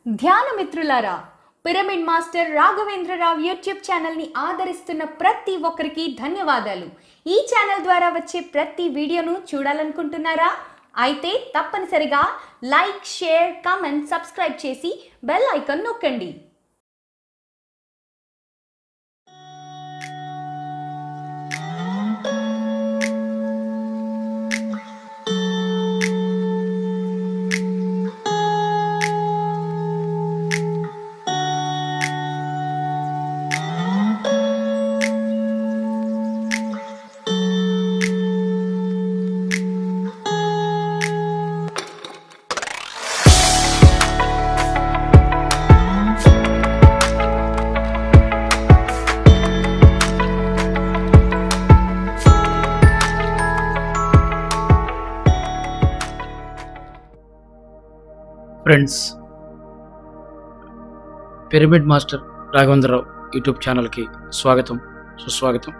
ధ్యాన మిత్రులారా, pyramid master Raghavendra Rao YouTube ఛానల్ని ఆదరిస్తున్న ప్రతి ఒక్కరికి ధన్యవాదాలు. ఈ ఛానల్ ద్వారా వచ్చే ప్రతి వీడియోను చూడాలనుకుంటున్నారా? అయితే తప్పనిసరిగా లైక్, షేర్, కామెంట్, సబ్స్క్రైబ్ చేసి బెల్ ఐకాన్ నొక్కండి. Friends, pyramid master Raghavendra Rao YouTube ఛానల్కి స్వాగతం, సుస్వాగతం.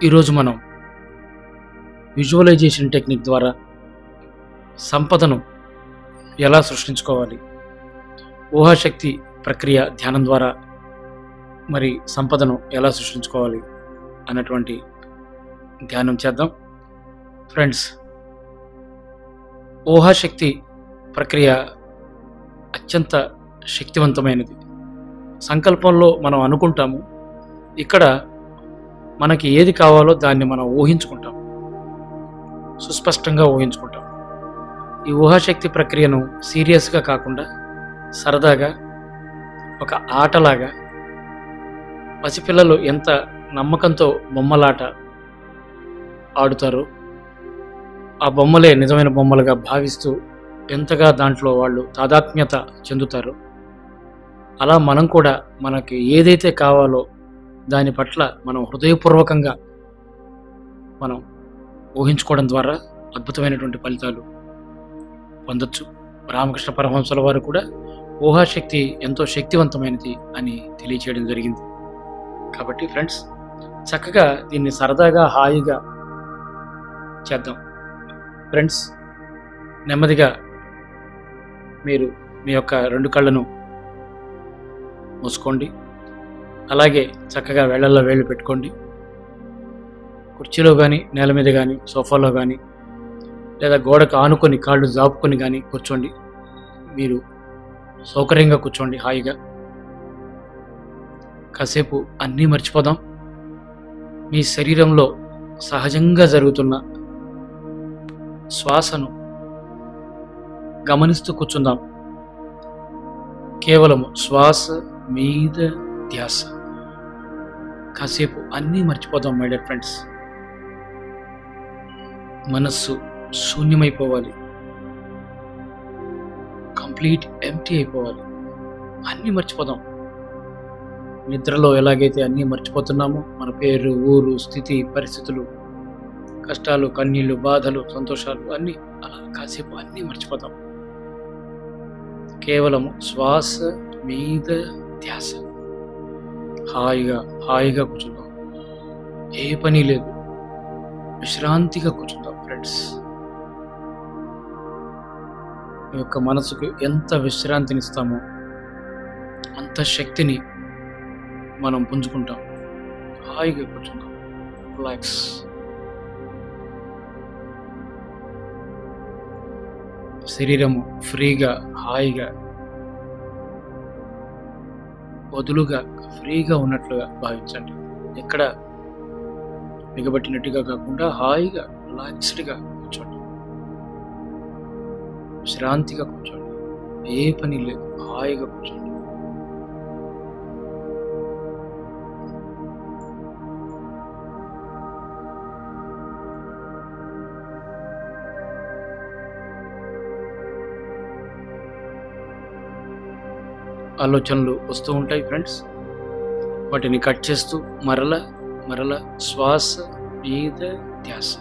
ఈరోజు మనం విజువలైజేషన్ టెక్నిక్ ద్వారా సంపదను ఎలా సృష్టించుకోవాలి, ఊహాశక్తి ప్రక్రియ ధ్యానం ద్వారా మరి సంపదను ఎలా సృష్టించుకోవాలి అన్నటువంటి ధ్యానం చేద్దాం. ఫ్రెండ్స్, ఊహాశక్తి ప్రక్రియ అత్యంత శక్తివంతమైనది. సంకల్పంలో మనం అనుకుంటాము, ఇక్కడ మనకి ఏది కావాలో దాన్ని మనం ఊహించుకుంటాం, సుస్పష్టంగా ఊహించుకుంటాం. ఈ ఊహాశక్తి ప్రక్రియను సీరియస్గా కాకుండా సరదాగా ఒక ఆటలాగా, పసిపిల్లలు ఎంత నమ్మకంతో బొమ్మలాట ఆడుతారో ఆ బొమ్మలే నిజమైన బొమ్మలుగా భావిస్తూ ఎంతగా దాంట్లో వాళ్ళు తాదాత్మ్యత చెందుతారో, అలా మనం కూడా మనకి ఏదైతే కావాలో దాని పట్ల మనం హృదయపూర్వకంగా మనం ఊహించుకోవడం ద్వారా అద్భుతమైనటువంటి ఫలితాలు పొందొచ్చు. రామకృష్ణ పరమహంసుల వారు కూడా ఊహాశక్తి ఎంతో శక్తివంతమైనది అని తెలియచేయడం జరిగింది. కాబట్టి ఫ్రెండ్స్, చక్కగా దీన్ని సరదాగా హాయిగా చేద్దాం. ఫ్రెండ్స్, నెమ్మదిగా మీరు మీ యొక్క రెండు కళ్ళను మూసుకోండి. అలాగే చక్కగా వేళ్ళల్లో వేళ్ళు పెట్టుకోండి. కుర్చీలో కానీ, నేల మీద కానీ, సోఫాలో కానీ, లేదా గోడకు ఆనుకొని కాళ్ళు జాపుకొని కానీ కూర్చోండి. మీరు సౌకర్యంగా కూర్చోండి హాయిగా. కాసేపు అన్నీ మర్చిపోదాం. మీ శరీరంలో సహజంగా జరుగుతున్న శ్వాసను గమనిస్తూ కూర్చుందాం. కేవలం శ్వాస మీద ధ్యాస. కాసేపు అన్నీ మర్చిపోదాం మై డియర్ ఫ్రెండ్స్. మనస్సు శూన్యమైపోవాలి, కంప్లీట్ ఎంప్టీ అయిపోవాలి. అన్నీ మర్చిపోదాం. నిద్రలో ఎలాగైతే అన్నీ మర్చిపోతున్నామో, మన పేరు, ఊరు, స్థితి, పరిస్థితులు, కష్టాలు, కన్నీళ్ళు, బాధలు, సంతోషాలు అన్నీ, అలా కాసేపు అన్నీ మర్చిపోతాం. కేవలం శ్వాస మీద ధ్యాస. హాయిగా హాయిగా కూర్చుందాం. ఏ పని లేదు, విశ్రాంతిగా కూర్చుందాం. ఫ్రెండ్స్, మీ యొక్క మనసుకు ఎంత విశ్రాంతినిస్తామో అంత శక్తిని మనం పుంజుకుంటాం. హాయిగా కూర్చుందాం. రిలాక్స్. శరీరము ఫ్రీగా, హాయిగా, వదులుగా, ఫ్రీగా ఉన్నట్లుగా భావించండి. ఎక్కడ బిగబట్టినట్టుగా కాకుండా హాయిగా, రిలాక్స్డ్గా కూర్చోండి. విశ్రాంతిగా కూర్చోండి. ఏ పని లేదు, హాయిగా కూర్చోండి. ఆలోచనలు వస్తూ ఉంటాయి ఫ్రెండ్స్. వాటిని కట్ చేస్తూ మరల మరల శ్వాస మీద ధ్యాస.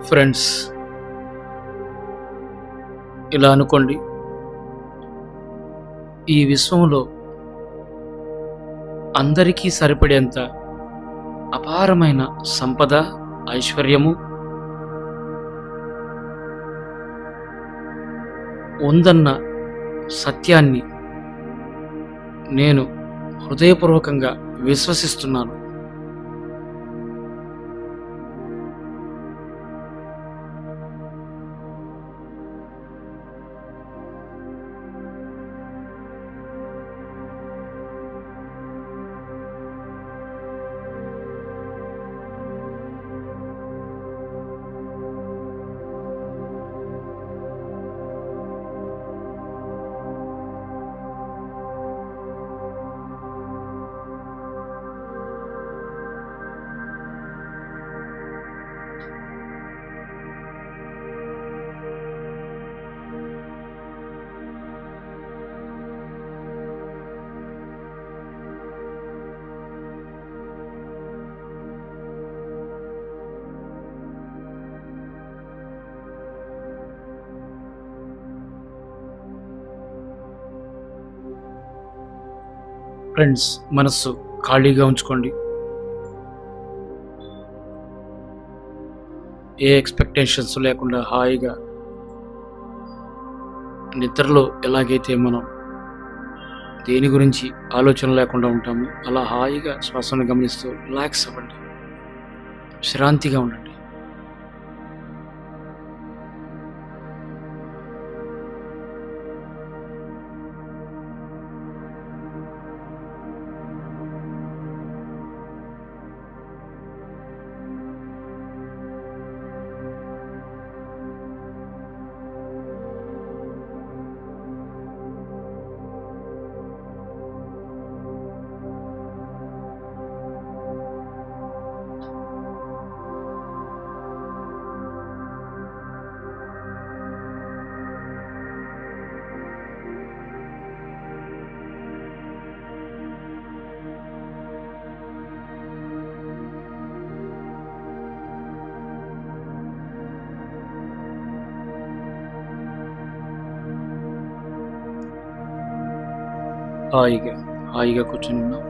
ఫ్రెండ్స్, ఇలా అనుకోండి, ఈ విశ్వంలో అందరికీ సరిపడేంత అపారమైన సంపద, ఐశ్వర్యము ఉందన్న సత్యాన్ని నేను హృదయపూర్వకంగా విశ్వసిస్తున్నాను. ఫ్రెండ్స్, మనస్సు ఖాళీగా ఉంచుకోండి. ఏ ఎక్స్పెక్టేషన్స్ లేకుండా హాయిగా నిద్రలో ఎలాగైతే మనం దేని గురించి ఆలోచన లేకుండా ఉంటామో అలా హాయిగా శ్వాసను గమనిస్తూ రిలాక్స్ అవ్వండి, విశ్రాంతిగా ఉండండి. హాయిగా కూర్చొని ఉన్నాం.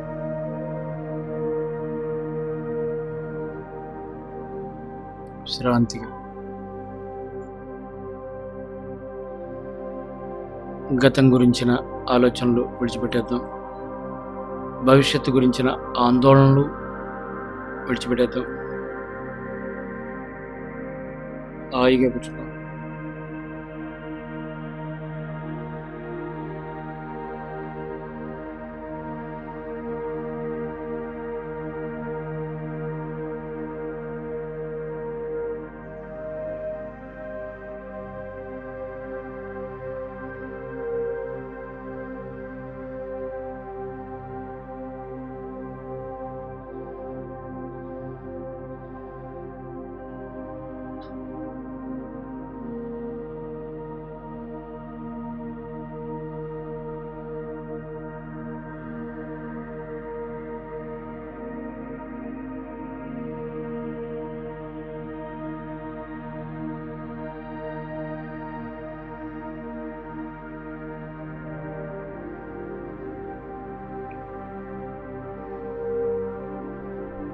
విశ్రాంతిగా గతం గురించిన ఆలోచనలు విడిచిపెట్టేద్దాం, భవిష్యత్తు గురించిన ఆందోళనలు విడిచిపెట్టేద్దాం. హాయిగా కూర్చున్నాం.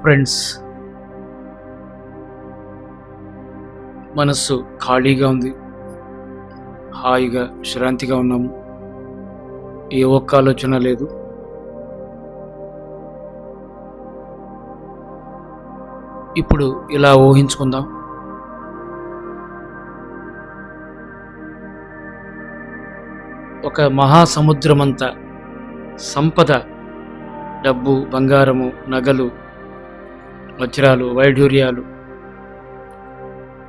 ఫ్రెండ్స్, మనస్సు ఖాళీగా ఉంది, హాయిగా విశ్రాంతిగా ఉన్నాము, ఏ ఒక్క ఆలోచన లేదు. ఇప్పుడు ఇలా ఊహించుకుందాం, ఒక మహాసముద్రమంత సంపద, డబ్బు, బంగారము, నగలు, వజ్రాలు, వైఢూర్యాలు,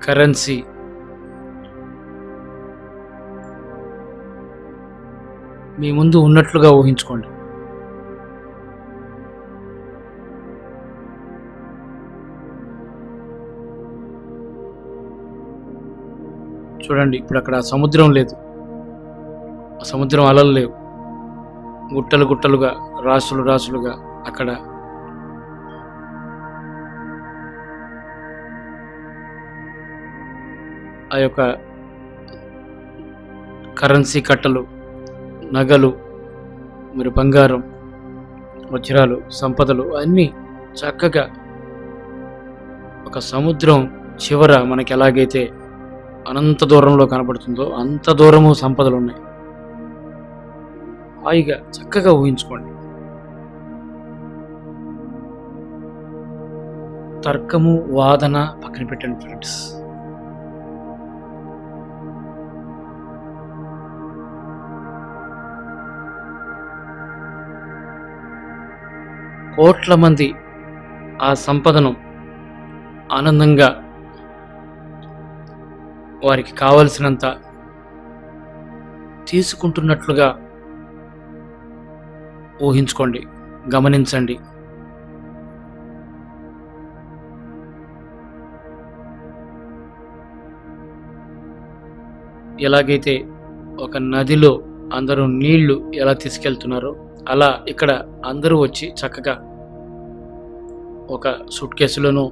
కరెన్సీ మీ ముందు ఉన్నట్లుగా ఊహించుకోండి. చూడండి, ఇప్పుడు అక్కడ సముద్రం లేదు, సముద్రం అలలు లేవు, గుట్టలు గుట్టలుగా, రాసులు రాసులుగా అక్కడ ఆ యొక్క కరెన్సీ కట్టలు, నగలు, మరి బంగారం, వజ్రాలు, సంపదలు అన్నీ చక్కగా ఒక సముద్రం చివర మనకి ఎలాగైతే అనంత దూరంలో కనబడుతుందో అంత దూరము సంపదలు ఉన్నాయి. హాయిగా చక్కగా ఊహించుకోండి. తర్కము, వాదన పక్కన పెట్టండి ఫ్రెండ్స్. కోట్ల మంది ఆ సంపదను ఆనందంగా వారికి కావలసినంత తీసుకుంటున్నట్లుగా ఊహించుకోండి, గమనించండి. ఎలాగైతే ఒక నదిలో అందరూ నీళ్లు ఎలా తీసుకెళ్తున్నారో అలా ఇక్కడ అందరూ వచ్చి చక్కగా ఒక సూట్ కేసులోనో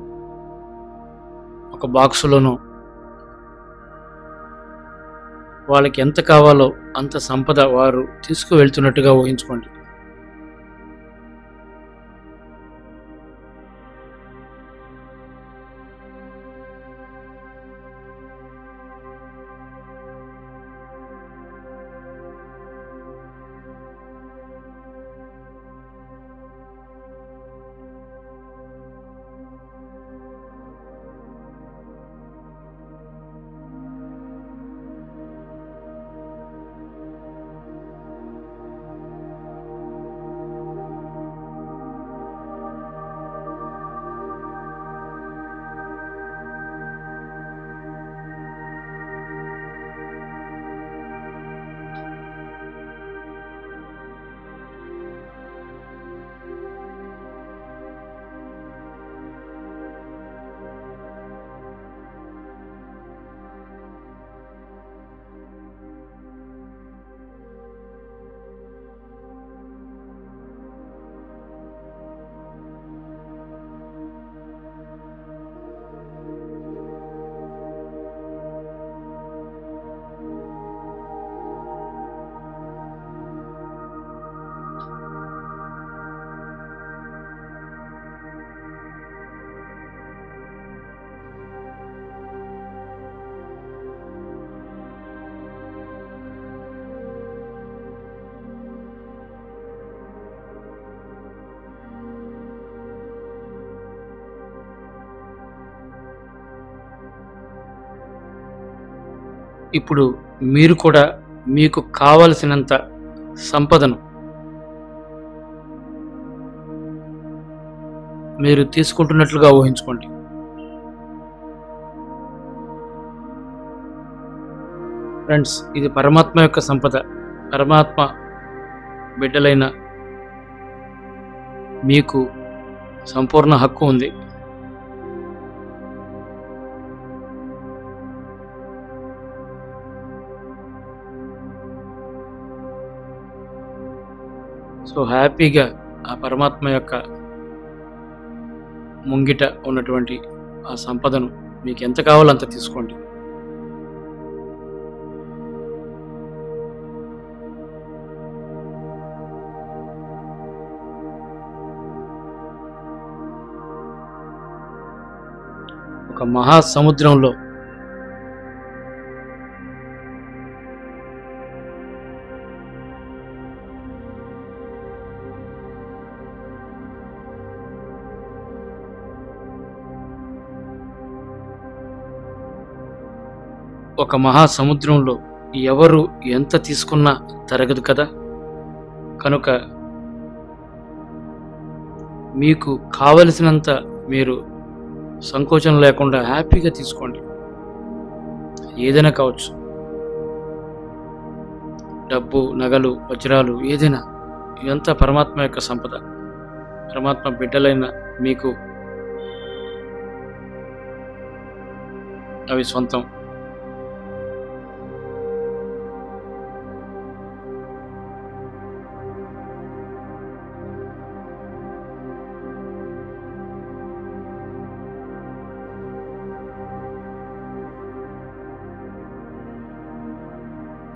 ఒక బాక్సులోనో వాళ్ళకి ఎంత కావాలో అంత సంపద వారు తీసుకువెళ్తున్నట్టుగా ఊహించుకోండి. ఇప్పుడు మీరు కూడా మీకు కావలసినంత సంపదను మీరు తీసుకుంటున్నట్లుగా ఊహించుకోండి. ఫ్రెండ్స్, ఇది పరమాత్మ యొక్క సంపద. పరమాత్మ బిడ్డలైన మీకు సంపూర్ణ హక్కు ఉంది. సో హ్యాపీగా ఆ పరమాత్మ యొక్క ముంగిట ఉన్నటువంటి ఆ సంపదను మీకు ఎంత కావాలో అంత తీసుకోండి. ఒక మహాసముద్రంలో ఎవరు ఎంత తీసుకున్నా తరగదు కదా. కనుక మీకు కావలసినంత మీరు సంకోచం లేకుండా హ్యాపీగా తీసుకోండి. ఏదైనా కావచ్చు, డబ్బు, నగలు, వజ్రాలు, ఏదైనా. ఇదంతా పరమాత్మ యొక్క సంపద. పరమాత్మ బిడ్డలైన మీకు అవి సొంతం.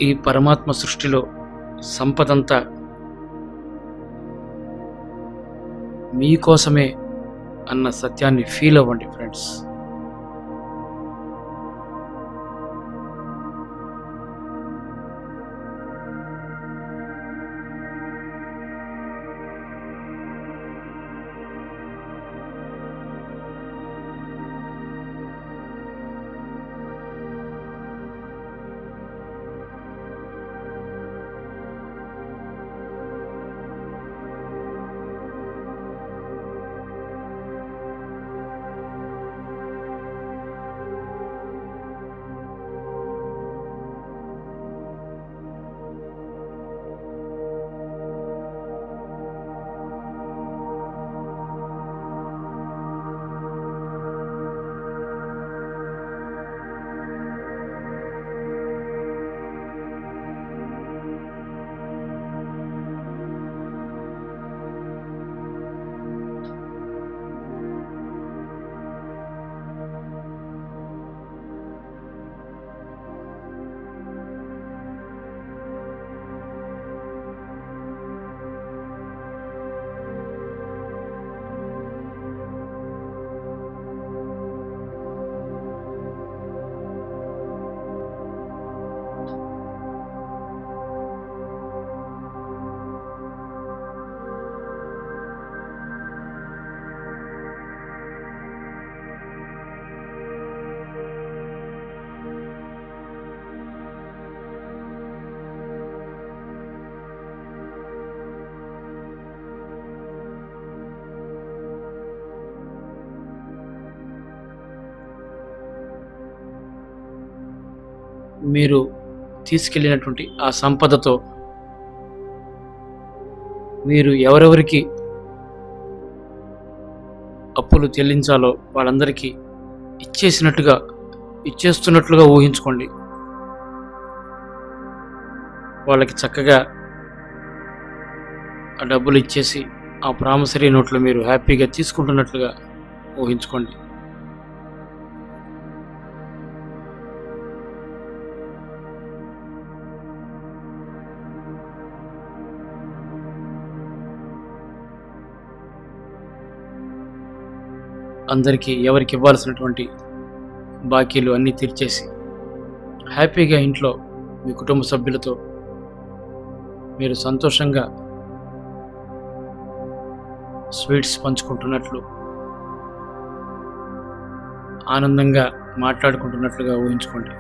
ఈ పరమాత్మ సృష్టిలో సంపదంతా మీకోసమే అన్న సత్యాన్ని ఫీల్ అవ్వండి ఫ్రెండ్స్. మీరు తీసుకెళ్ళినటువంటి ఆ సంపదతో మీరు ఎవరెవరికి అప్పులు చెల్లించాలో వాళ్ళందరికీ ఇచ్చేస్తున్నట్లుగా ఊహించుకోండి. వాళ్ళకి చక్కగా ఆ డబ్బులు ఇచ్చేసి ఆ ప్రామిసరీ నోట్లు మీరు హ్యాపీగా తీసుకుంటున్నట్లుగా ఊహించుకోండి. అందరికీ ఎవరికి ఇవ్వాల్సినటువంటి బాకీలు అన్నీ తీర్చేసి హ్యాపీగా ఇంట్లో మీ కుటుంబ సభ్యులతో మీరు సంతోషంగా స్వీట్స్ పంచుకుంటున్నట్లు, ఆనందంగా మాట్లాడుకుంటున్నట్లుగా ఊహించుకోండి.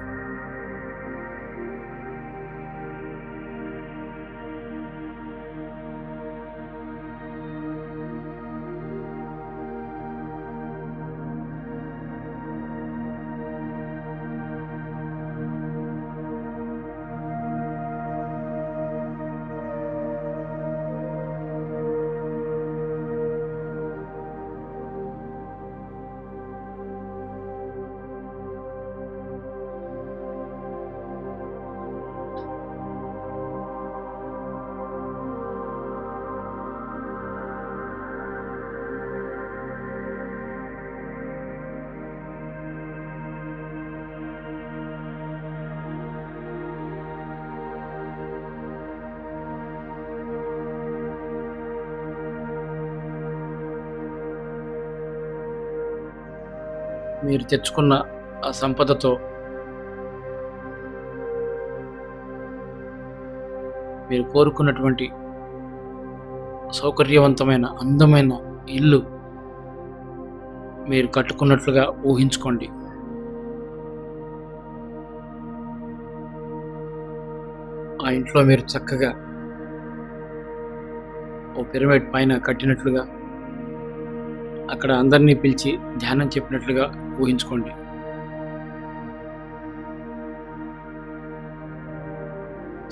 మీరు తెచ్చుకున్న ఆ సంపదతో మీరు కోరుకున్నటువంటి సౌకర్యవంతమైన అందమైన ఇల్లు మీరు కట్టుకున్నట్లుగా ఊహించుకోండి. ఆ ఇంట్లో మీరు చక్కగా ఓ పిరమిడ్ పైన కట్టినట్లుగా అక్కడ అందరినీ పిలిచి ధ్యానం చెప్పినట్లుగా ఊహించుకోండి.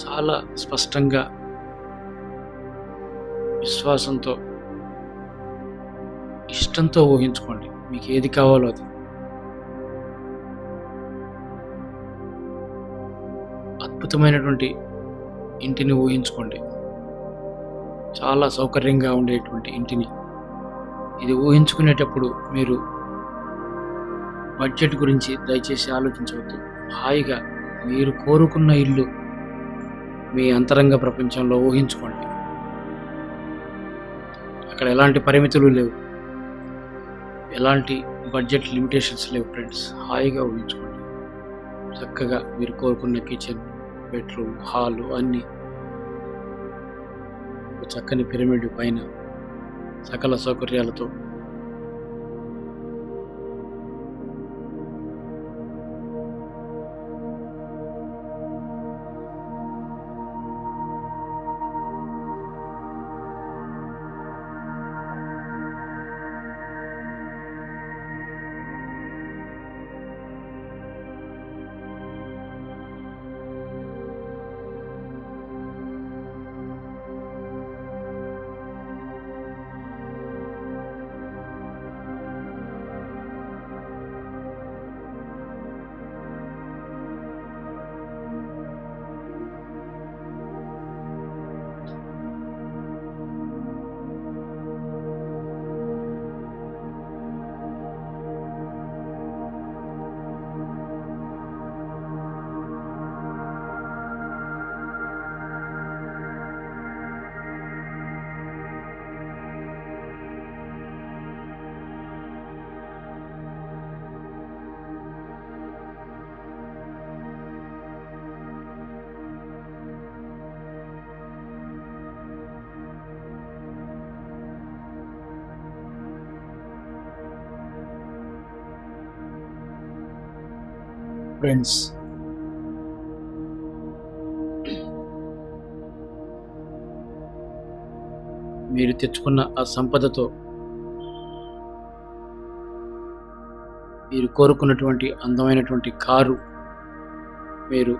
చాలా స్పష్టంగా విశ్వాసంతో ఇష్టంతో ఊహించుకోండి. మీకు ఏది కావాలో అది. అద్భుతమైనటువంటి ఇంటిని ఊహించుకోండి. చాలా సౌకర్యంగా ఉండేటువంటి ఇంటిని. ఇది ఊహించుకునేటప్పుడు మీరు బడ్జెట్ గురించి దయచేసి ఆలోచించవద్దు. హాయిగా మీరు కోరుకున్న ఇల్లు మీ అంతరంగ ప్రపంచంలో ఊహించుకోండి. అక్కడ ఎలాంటి పరిమితులు లేవు, ఎలాంటి బడ్జెట్ లిమిటేషన్స్ లేవు ఫ్రెండ్స్. హాయిగా ఊహించుకోండి. చక్కగా మీరు కోరుకున్న కిచెన్, బెడ్రూమ్, హాలు అన్నీ ఒక చక్కని పిరమిడ్ పైన సకల సౌకర్యాలతో ఫ్రెండ్స్, మీరు తెచ్చుకున్న ఆ సంపదతో మీరు కోరుకున్నటువంటి అందమైనటువంటి కారు మీరు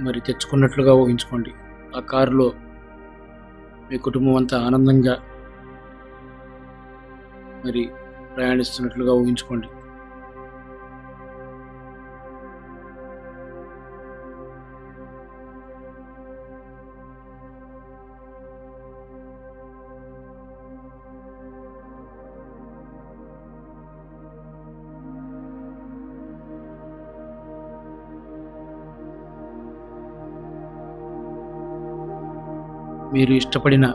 మరి తెచ్చుకున్నట్లుగా ఊహించుకోండి. ఆ కారులో మీ కుటుంబం అంతా ఆనందంగా మరి ప్రయాణిస్తున్నట్లుగా ఊహించుకోండి. మీరు ఇష్టపడిన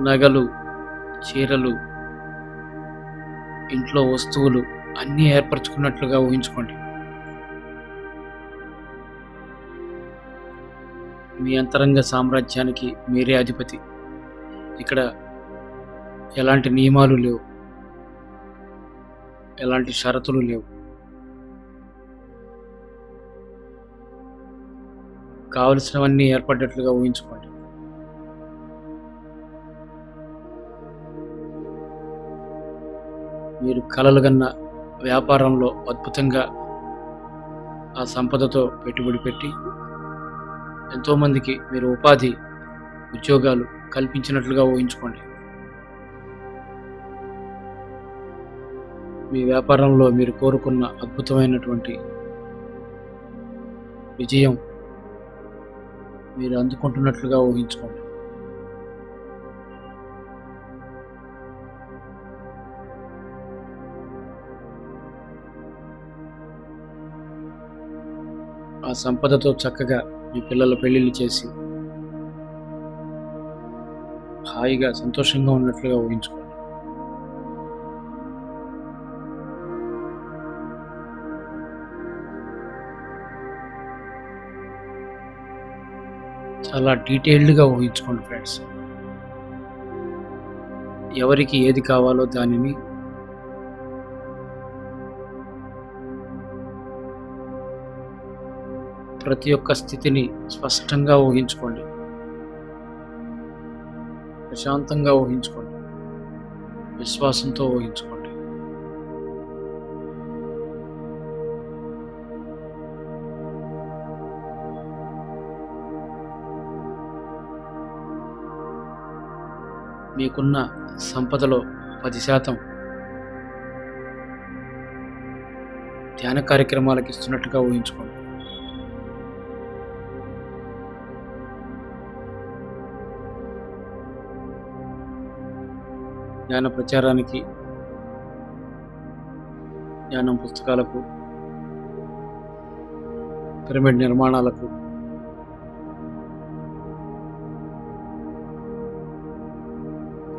నగలు, చీరలు, ఇంట్లో వస్తువులు అన్నీ ఏర్పరచుకున్నట్లుగా ఊహించుకోండి. మీ అంతరంగ సామ్రాజ్యానికి మీరే అధిపతి. ఇక్కడ ఎలాంటి నియమాలు లేవు, ఎలాంటి షరతులు లేవు. కావలసినవన్నీ ఏర్పడ్డట్లుగా ఊహించుకోండి. మీరు కలలుగన్న వ్యాపారంలో అద్భుతంగా ఆ సంపదతో పెట్టుబడి పెట్టి ఎంతోమందికి మీరు ఉపాధి, ఉద్యోగాలు కల్పించినట్లుగా ఊహించుకోండి. మీ వ్యాపారంలో మీరు కోరుకున్న అద్భుతమైనటువంటి విజయం మీరు అందుకుంటున్నట్లుగా ఊహించుకోండి. ఆ సంపదతో చక్కగా మీ పిల్లల పెళ్లిళ్ళు చేసి హాయిగా సంతోషంగా ఉన్నట్లుగా ఊహించుకోండి. చాలా డీటెయిల్డ్గా ఊహించుకోండి ఫ్రెండ్స్. ఎవరికి ఏది కావాలో దానిని ప్రతి ఒక్క స్థితిని స్పష్టంగా ఊహించుకోండి. ప్రశాంతంగా ఊహించుకోండి. విశ్వాసంతో ఊహించుకోండి. మీకున్న సంపదలో 10% ధ్యాన కార్యక్రమాలకు ఇస్తున్నట్టుగా ఊహించుకోండి. జ్ఞాన ప్రచారానికి, జ్ఞానం పుస్తకాలకు పిరమిడ్ నిర్మాణాలకు,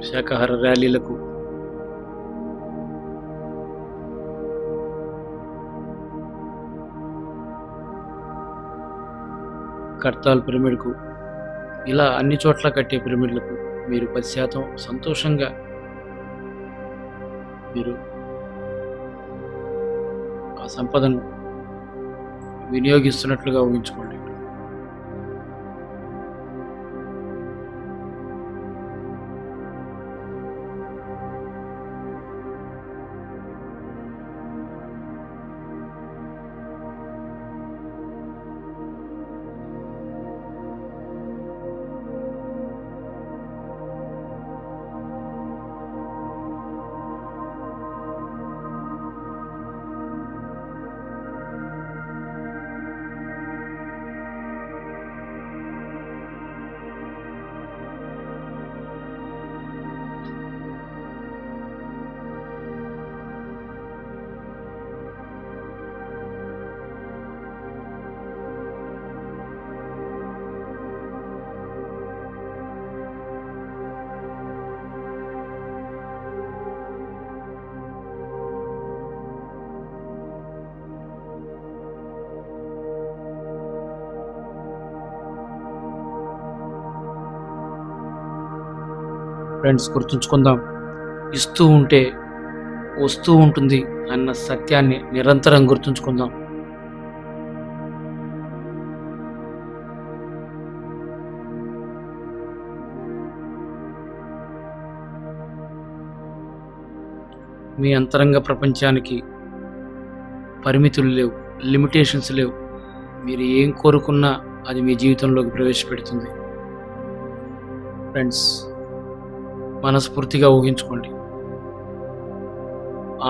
శాకాహార ర్యాలీలకు, కర్తాల్ పిరమిడ్కు, ఇలా అన్ని చోట్ల కట్టే పిరమిడ్లకు మీరు 10% సంతోషంగా మీరు ఆ సంపదను వినియోగిస్తున్నట్లుగా ఊహించుకోండి. ఫ్రెండ్స్, గుర్తుంచుకుందాం, ఇస్తూ ఉంటే వస్తూ ఉంటుంది అన్న సత్యాన్ని నిరంతరం గుర్తుంచుకుందాం. మీ అంతరంగ ప్రపంచానికి పరిమితులు లేవు, లిమిటేషన్స్ లేవు. మీరు ఏం కోరుకున్నా అది మీ జీవితంలోకి ప్రవేశపెడుతుంది. ఫ్రెండ్స్, మనస్ఫూర్తిగా ఊహించుకోండి,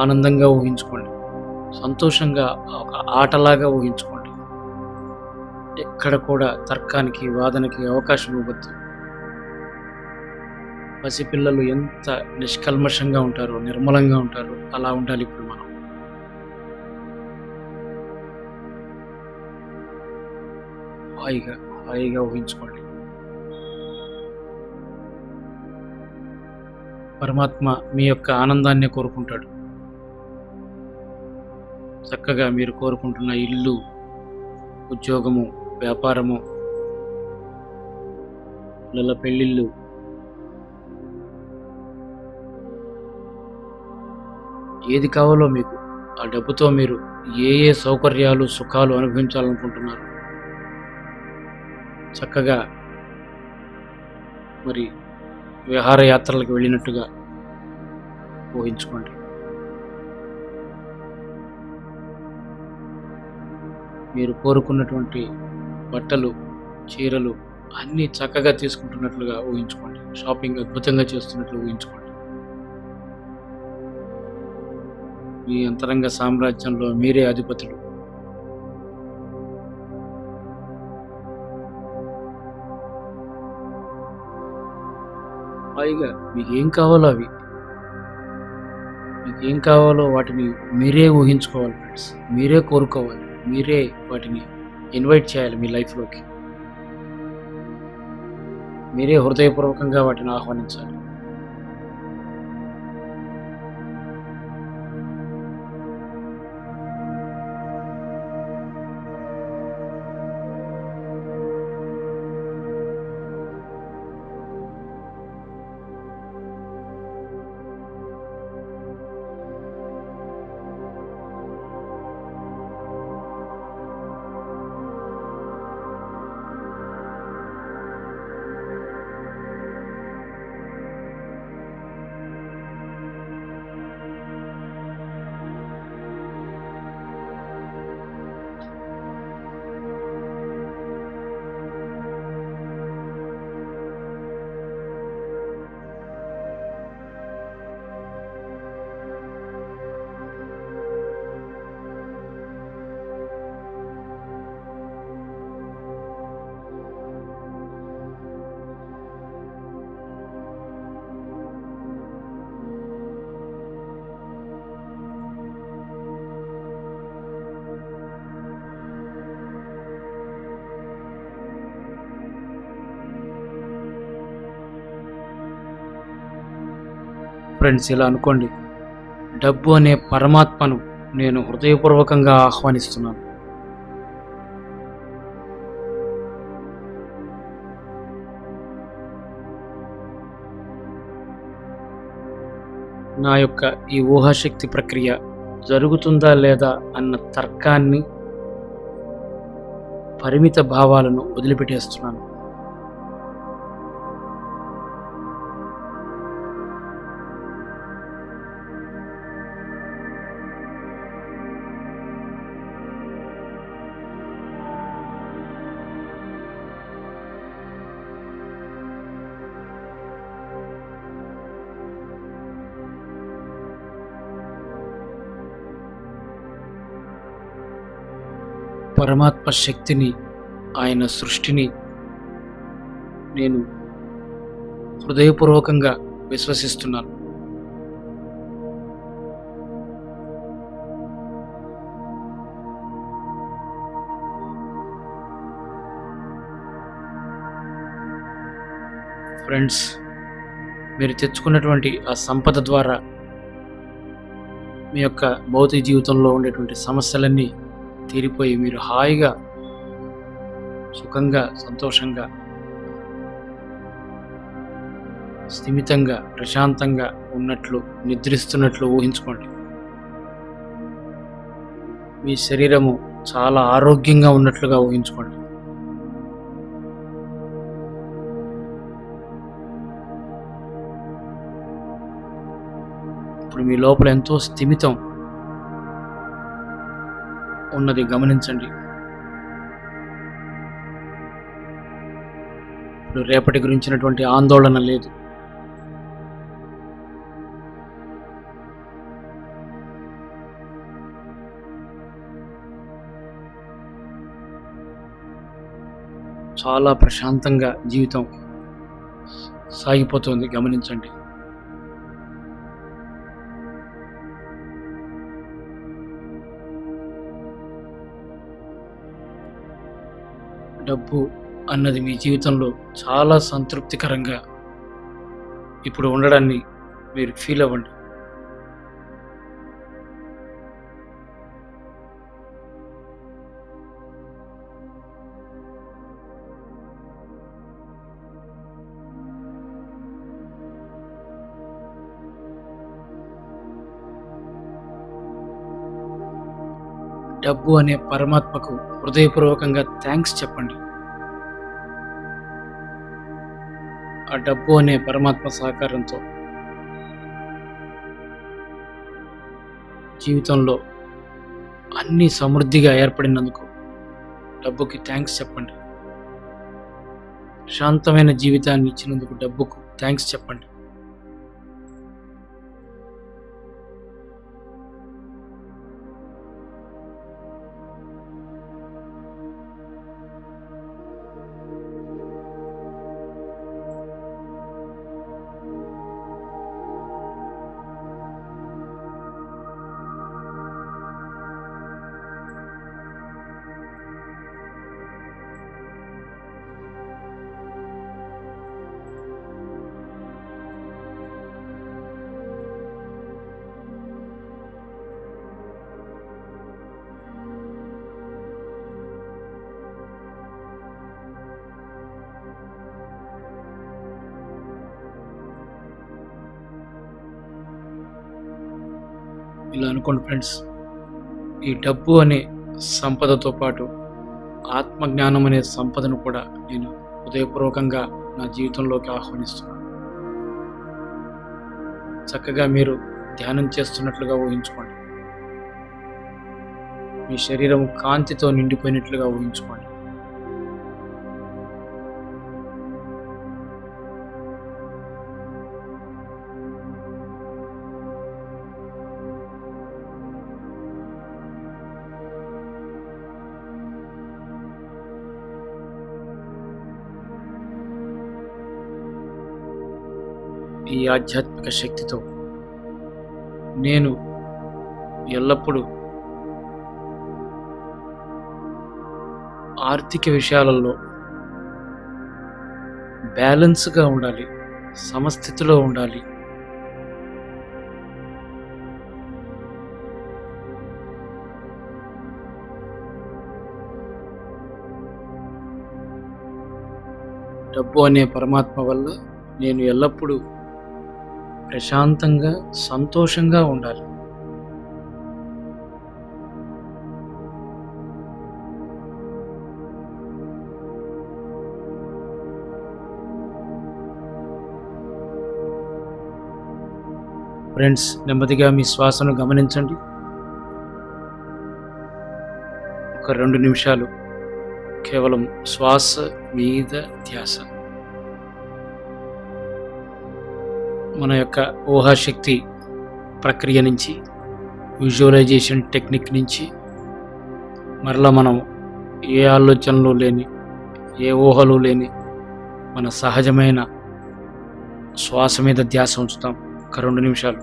ఆనందంగా ఊహించుకోండి, సంతోషంగా ఒక ఆటలాగా ఊహించుకోండి. ఎక్కడ కూడా తర్కానికి, వాదనకి అవకాశం ఇవ్వద్దు. పసిపిల్లలు ఎంత నిష్కల్మషంగా ఉంటారో, నిర్మలంగా ఉంటారో అలా ఉండాలి ఇప్పుడు మనం. హాయిగా హాయిగా ఊహించుకోండి. పరమాత్మ మీ యొక్క ఆనందాన్ని కోరుకుంటాడు. చక్కగా మీరు కోరుకుంటున్న ఇల్లు, ఉద్యోగము, వ్యాపారము, పిల్లల పెళ్ళిళ్ళు, ఏది కావాలో మీకు, ఆ డబ్బుతో మీరు ఏ ఏ సౌకర్యాలు, సుఖాలు అనుభవించాలనుకుంటున్నారు చక్కగా మరి విహారయాత్రలకు వెళ్ళినట్టుగా ఊహించుకోండి. మీరు కోరుకున్నటువంటి బట్టలు, చీరలు అన్నీ చక్కగా తీసుకుంటున్నట్లుగా ఊహించుకోండి. షాపింగ్ అద్భుతంగా చేస్తున్నట్లు ఊహించుకోండి. మీ అంతరంగ సామ్రాజ్యంలో మీరే అధిపతులు. హాయిగా మీకు ఏం కావాలో మీకేం కావాలో వాటిని మీరే ఊహించుకోవాలి ఫ్రెండ్స్. మీరే కోరుకోవాలి, మీరే వాటిని ఇన్వైట్ చేయాలి మీ లైఫ్లోకి. మీరే హృదయపూర్వకంగా వాటిని ఆహ్వానించాలి. ఫ్రెండ్స్, ఇలా అనుకోండి, డబ్బు అనే పరమాత్మను నేను హృదయపూర్వకంగా ఆహ్వానిస్తున్నాను. నా యొక్క ఈ ఊహాశక్తి ప్రక్రియ జరుగుతుందా లేదా అన్న తర్కాన్ని, పరిమిత భావాలను వదిలిపెట్టేస్తున్నాను. పరమాత్మ శక్తిని, ఆయన సృష్టిని నేను హృదయపూర్వకంగా విశ్వసిస్తున్నాను. ఫ్రెండ్స్, మీరు తెచ్చుకున్నటువంటి ఆ సంపద ద్వారా మీ యొక్క భౌతిక జీవితంలో ఉండేటువంటి సమస్యలన్నీ తీరిపోయి మీరు హాయిగా, సుఖంగా, సంతోషంగా, స్థిమితంగా, ప్రశాంతంగా ఉన్నట్లు, నిద్రిస్తున్నట్లు ఊహించుకోండి. మీ శరీరము చాలా ఆరోగ్యంగా ఉన్నట్లుగా ఊహించుకోండి. ఇప్పుడు మీ లోపల ఎంతో స్థిమితం ఉన్నది గమనించండి. ఇప్పుడు రేపటి గురించినటువంటి ఆందోళన లేదు. చాలా ప్రశాంతంగా జీవితం సాగిపోతుంది, గమనించండి. డబ్బు అన్నది మీ జీవితంలో చాలా సంతృప్తికరంగా ఇప్పుడు ఉండడాన్ని మీరు ఫీల్ అవ్వండి. డబ్బు అనే పరమాత్మకు హృదయపూర్వకంగా థ్యాంక్స్ చెప్పండి. ఆ డబ్బు అనే పరమాత్మ సహకారంతో జీవితంలో అన్ని సమృద్ధిగా ఏర్పడినందుకు డబ్బుకి థ్యాంక్స్ చెప్పండి. శాంతమైన జీవితాన్ని ఇచ్చినందుకు డబ్బుకు థ్యాంక్స్ చెప్పండి. ఇలా అనుకోండి ఫ్రెండ్స్, ఈ డబ్బు అనే సంపదతో పాటు ఆత్మజ్ఞానం అనే సంపదను కూడా నేను హృదయపూర్వకంగా నా జీవితంలోకి ఆహ్వానిస్తున్నాను. చక్కగా మీరు ధ్యానం చేస్తున్నట్లుగా ఊహించుకోండి. మీ శరీరం కాంతితో నిండిపోయినట్లుగా ఊహించుకోండి. ఈ ఆధ్యాత్మిక శక్తితో నేను ఎల్లప్పుడూ ఆర్థిక విషయాలలో బ్యాలెన్స్గా ఉండాలి, సమస్థితిలో ఉండాలి, డబ్బు అనే పరమాత్మ వల్ల నేను ఎల్లప్పుడూ ప్రశాంతంగా సంతోషంగా ఉండాలి. ఫ్రెండ్స్, నెమ్మదిగా మీ శ్వాసను గమనించండి. ఒక 2 నిమిషాలు కేవలం శ్వాస మీద ధ్యాస. మన యొక్క ఊహాశక్తి ప్రక్రియ నుంచి, విజువలైజేషన్ టెక్నిక్ నుంచి మరలా మనం ఏ ఆలోచనలు లేని, ఏ ఊహలు లేని మన సహజమైన శ్వాస మీద ధ్యాస ఉంచుతాం. ఒక 2 నిమిషాలు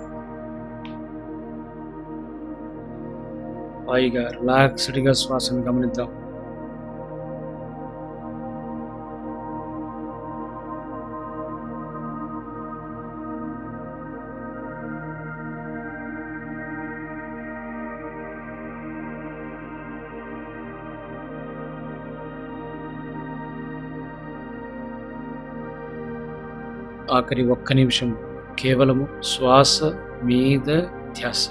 హాయిగా రిలాక్స్డ్గా శ్వాసను గమనిద్దాం. ఆఖరి 1 నిమిషం కేవలము శ్వాస మీద ధ్యాస.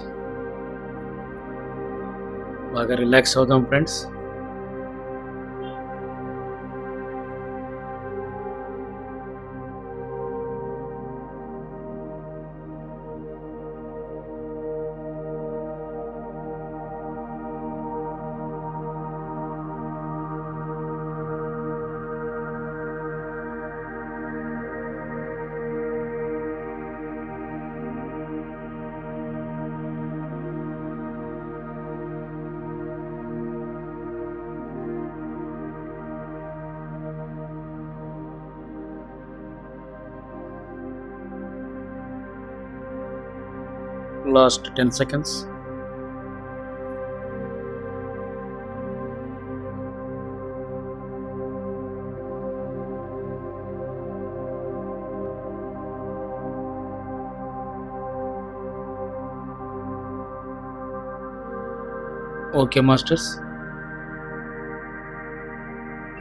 బాగా రిలాక్స్ అవుదాం friends. Last 10 seconds. Okay masters,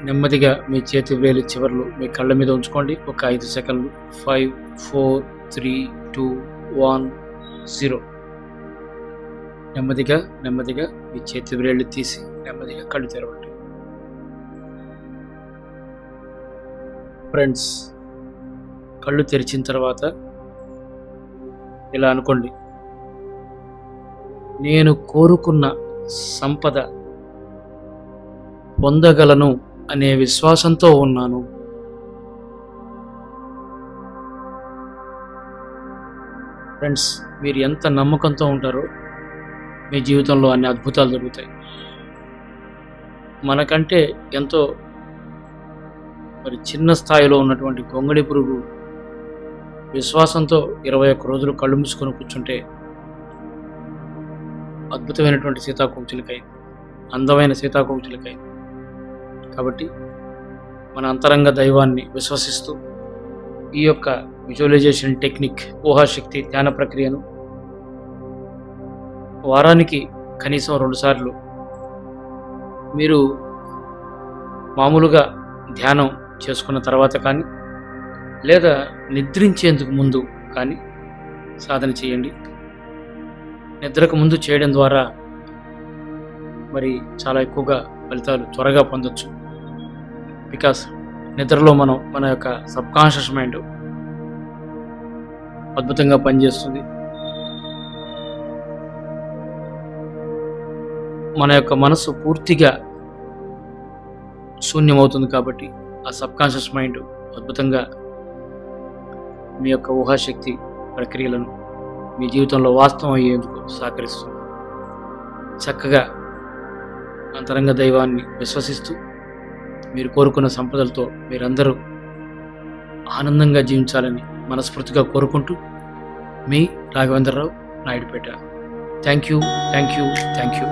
నెమ్మదిగా మీ చేతి వేలు చివర్లు మీ కళ్ళ మీద ఉంచుకోండి. ఒక 5 సెకండ్లు. 5, 4, 3, 2, 1, 0. నెమ్మదిగా నెమ్మదిగా మీ చేతి వేళ్ళు తీసి నెమ్మదిగా కళ్ళు తెరవండి. ఫ్రెండ్స్, కళ్ళు తెరిచిన తర్వాత ఇలా అనుకోండి: నేను కోరుకున్న సంపద పొందగలను అనే విశ్వాసంతో ఉన్నాను. ఫ్రెండ్స్, మీరు ఎంత నమ్మకంతో ఉంటారో మీ జీవితంలో అన్ని అద్భుతాలు జరుగుతాయి. మనకంటే ఎంతో చిన్న స్థాయిలో ఉన్నటువంటి గొంగళి పురుగు విశ్వాసంతో 21 రోజులు కళ్ళు మూసుకొని కూర్చుంటే అద్భుతమైనటువంటి సీతాకోకచిలుకైంది, అందమైన సీతాకోకచిలుకైంది. కాబట్టి మన అంతరంగ దైవాన్ని విశ్వసిస్తూ ఈ యొక్క విజువలైజేషన్ టెక్నిక్, ఊహాశక్తి ధ్యాన ప్రక్రియను వారానికి కనీసం 2 సార్లు మీరు మామూలుగా ధ్యానం చేసుకున్న తర్వాత కానీ లేదా నిద్రించేందుకు ముందు కానీ సాధన చేయండి. నిద్రకు ముందు చేయడం ద్వారా చాలా ఎక్కువగా ఫలితాలు త్వరగా పొందొచ్చు. బికాస్ నిద్రలో మన యొక్క సబ్కాన్షియస్ మైండ్ అద్భుతంగా పనిచేస్తుంది. మన యొక్క మనసు పూర్తిగా శూన్యమవుతుంది. కాబట్టి ఆ సబ్కాన్షియస్ మైండ్ అద్భుతంగా మీ యొక్క ఊహాశక్తి ప్రక్రియలను మీ జీవితంలో వాస్తవం అయ్యేందుకు సహకరిస్తుంది. చక్కగా అంతరంగ దైవాన్ని విశ్వసిస్తూ మీరు కోరుకున్న సంపదలతో మీరందరూ ఆనందంగా జీవించాలని మనస్ఫూర్తిగా కోరుకుంటూ మీ Raghavendra Rao, Naidupeta. Thank you, thank you, thank you.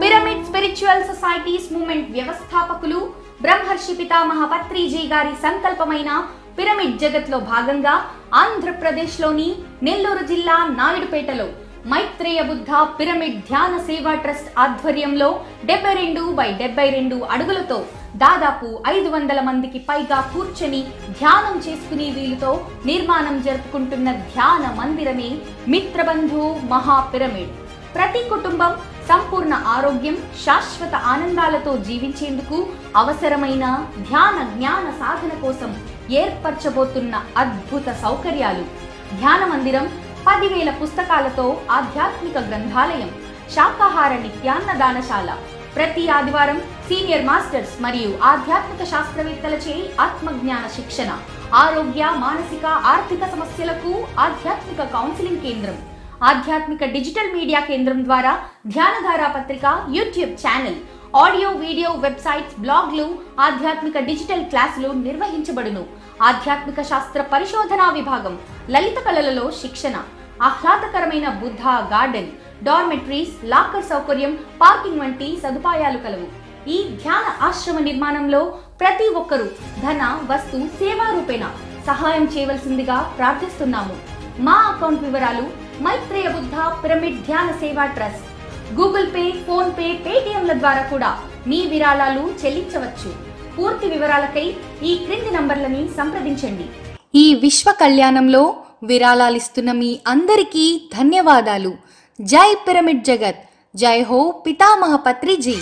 Pyramid spiritual societies movement వ్యవస్థాపకులు బ్రహ్మర్షి పితామహ పత్రిజీ గారి సంకల్పమైన పిరమిడ్ జగత్లో భాగంగా ఆంధ్రప్రదేశ్లోని నెల్లూరు జిల్లా నాయుడుపేటలో మైత్రేయ బుద్ధ పిరమిడ్ ధ్యాన సేవా ట్రస్ట్ ఆధ్వర్యంలో 72x72 అడుగులతో దాదాపు 500 మందికి పైగా కూర్చొని ధ్యానం చేసుకునే వీలుతో నిర్మాణం జరుపుకుంటున్న ధ్యాన మందిరమే మిత్రబంధు మహా పిరమిడ్. ప్రతి కుటుంబం సంపూర్ణ ఆరోగ్యం, శాశ్వత ఆనందాలతో జీవించేందుకు అవసరమైన ధ్యాన జ్ఞాన సాధన కోసం ఏర్పరచబోతున్న అద్భుత సౌకర్యాలు. ధ్యాన మందిరం 10,000 పుస్తకాలతో ఆధ్యాత్మిక గ్రంథాలయం, శాకాహార నిత్యాన్నదానశాల, ప్రతి ఆదివారం సీనియర్ మాస్టర్స్ మరియు ఆధ్యాత్మిక శాస్త్రవేత్తలచే ఆత్మజ్ఞాన శిక్షణ, ఆరోగ్య, మానసిక, ఆర్థిక సమస్యలకు ఆధ్యాత్మిక కౌన్సిలింగ్ కేంద్రం, ఆధ్యాత్మిక డిజిటల్ మీడియా కేంద్రం ద్వారా ధ్యానధార పత్రిక, YouTube channel, audio video websites, బ్లాగ్లు, ఆధ్యాత్మిక డిజిటల్ క్లాసులు నిర్వహించబడును. ఆధ్యాత్మిక శాస్త్ర పరిశోధనా విభాగం, లలిత కళలలో శిక్షణ, ఆహ్లాదకరమైన బుద్ధ గార్డెన్, డార్మెటరీస్, లాకర్ సౌకర్యం, పార్కింగ్ వంటి సదుపాయాలు కలవు. ఈ ధ్యాన ఆశ్రమ నిర్మాణంలో ప్రతి ఒక్కరూ ధన, వస్తు, సేవా రూపేణ సహాయం చేయవలసిందిగా ప్రార్థిస్తున్నాము. మా అకౌంట్ వివరాలు: Maitreya Buddha pyramid Dhyana Seva trust. Google Pay, PhonePe, పేటిఎంల ద్వారా కూడా మీ విరాళాలు చెల్లించవచ్చు. పూర్తి వివరాలకై ఈ క్రింది నంబర్లని సంప్రదించండి. ఈ విశ్వ కళ్యాణంలో విరాళాలిస్తున్న మీ అందరికీ ధన్యవాదాలు. జై పిరమిడ్ జగత్, జై హో పితామహ పత్రిజీ.